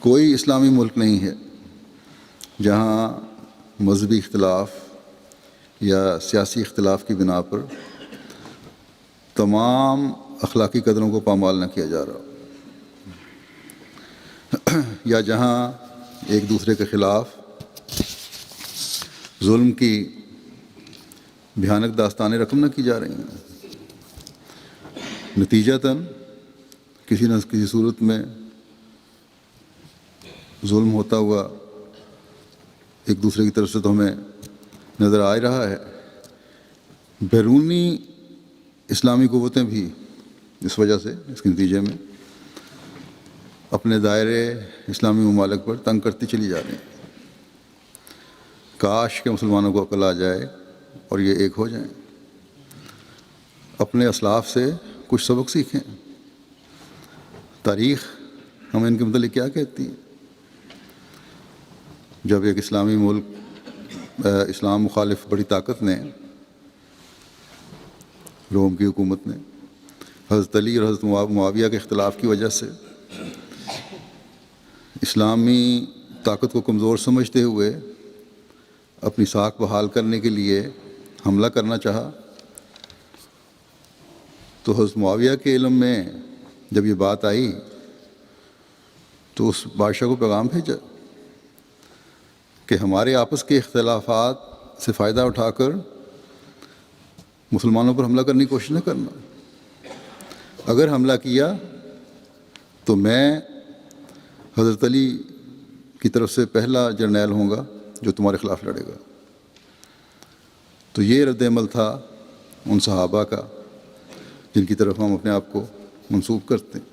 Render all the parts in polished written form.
کوئی اسلامی ملک نہیں ہے جہاں مذہبی اختلاف یا سیاسی اختلاف کی بنا پر تمام اخلاقی قدروں کو پامال نہ کیا جا رہا یا جہاں ایک دوسرے کے خلاف ظلم کی بھیانک داستانیں رقم نہ کی جا رہی ہیں۔ نتیجتاً کسی نہ کسی صورت میں ظلم ہوتا ہوا ایک دوسرے کی طرف سے تو ہمیں نظر آ رہا ہے۔ بیرونی اسلامی قوتیں بھی اس وجہ سے اس کے نتیجے میں اپنے دائرے اسلامی ممالک پر تنگ کرتی چلی جا رہی ہیں۔ کاش کہ مسلمانوں کو عقل آ جائے اور یہ ایک ہو جائیں، اپنے اسلاف سے کچھ سبق سیکھیں۔ تاریخ ہمیں ان کے متعلق کیا کہتی ہے؟ جب ایک اسلامی ملک اسلام مخالف بڑی طاقت نے، روم کی حکومت نے، حضرت علی اور حضرت معاویہ کے اختلاف کی وجہ سے اسلامی طاقت کو کمزور سمجھتے ہوئے اپنی ساکھ بحال کرنے کے لیے حملہ کرنا چاہا، تو حضرت معاویہ کے علم میں جب یہ بات آئی تو اس بادشاہ کو پیغام بھیجا کہ ہمارے آپس کے اختلافات سے فائدہ اٹھا کر مسلمانوں پر حملہ کرنے کی کوشش نہ کرنا۔ اگر حملہ کیا تو میں حضرت علی کی طرف سے پہلا جرنیل ہوں گا جو تمہارے خلاف لڑے گا۔ تو یہ رد عمل تھا ان صحابہ کا جن کی طرف ہم اپنے آپ کو منسوب کرتے ہیں۔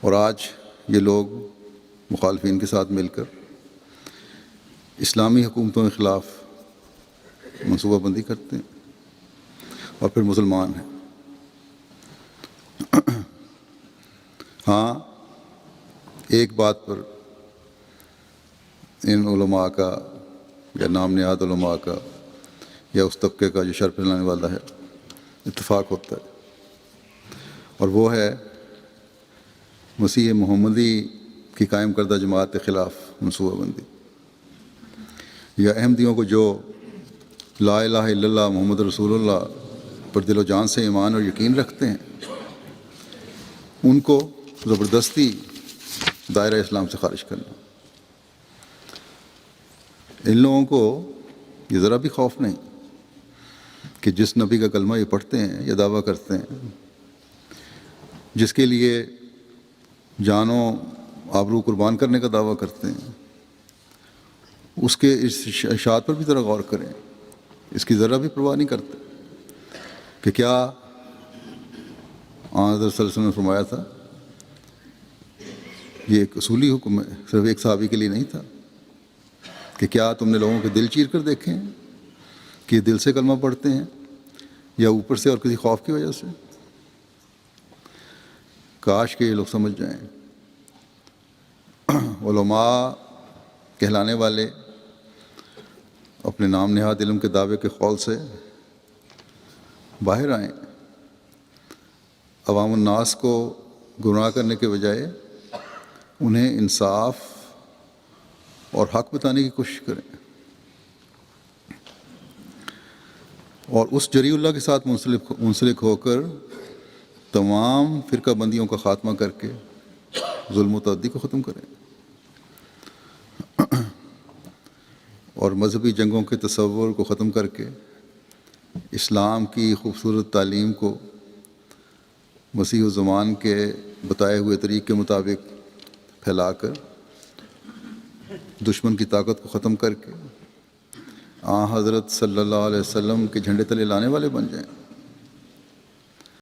اور آج یہ لوگ مخالفین کے ساتھ مل کر اسلامی حکومتوں کے خلاف منصوبہ بندی کرتے ہیں اور پھر مسلمان ہیں۔ ہاں، ایک بات پر ان علماء کا یا نام نہاد علماء کا یا اس طبقے کا جو شر پھیلانے والا ہے اتفاق ہوتا ہے، اور وہ ہے مسیح محمدی کی قائم کردہ جماعت کے خلاف منصوبہ بندی، یا احمدیوں کو جو لا الہ الا اللہ محمد رسول اللہ پر دل و جان سے ایمان اور یقین رکھتے ہیں ان کو زبردستی دائرہ اسلام سے خارج کرنا۔ ان لوگوں کو یہ ذرا بھی خوف نہیں کہ جس نبی کا کلمہ یہ پڑھتے ہیں یا دعویٰ کرتے ہیں، جس کے لیے جان و آبرو قربان کرنے کا دعویٰ کرتے ہیں، اس کے اس ارشاد پر بھی ذرا غور کریں، اس کی ذرا بھی پرواہ نہیں کرتے کہ کیا حضرت صلی اللہ علیہ وسلم نے فرمایا تھا۔ یہ ایک اصولی حکم ہے، صرف ایک صحابی کے لیے نہیں تھا کہ کیا تم نے لوگوں کے دل چیر کر دیکھے ہیں کہ یہ دل سے کلمہ پڑھتے ہیں یا اوپر سے اور کسی خوف کی وجہ سے؟ کاش کہ یہ لوگ سمجھ جائیں۔ علماء کہلانے والے اپنے نام نہاد علم کے دعوے کے قول سے باہر آئیں، عوام الناس کو گمراہ کرنے کے بجائے انہیں انصاف اور حق بتانے کی کوشش کریں، اور اس جری اللہ کے ساتھ منسلک ہو کر تمام فرقہ بندیوں کا خاتمہ کر کے ظلم و تعدی کو ختم کریں، اور مذہبی جنگوں کے تصور کو ختم کر کے اسلام کی خوبصورت تعلیم کو مسیح الزمان کے بتائے ہوئے طریق کے مطابق پھیلا کر دشمن کی طاقت کو ختم کر کے حضرت صلی اللہ علیہ وسلم کے جھنڈے تلے لانے والے بن جائیں۔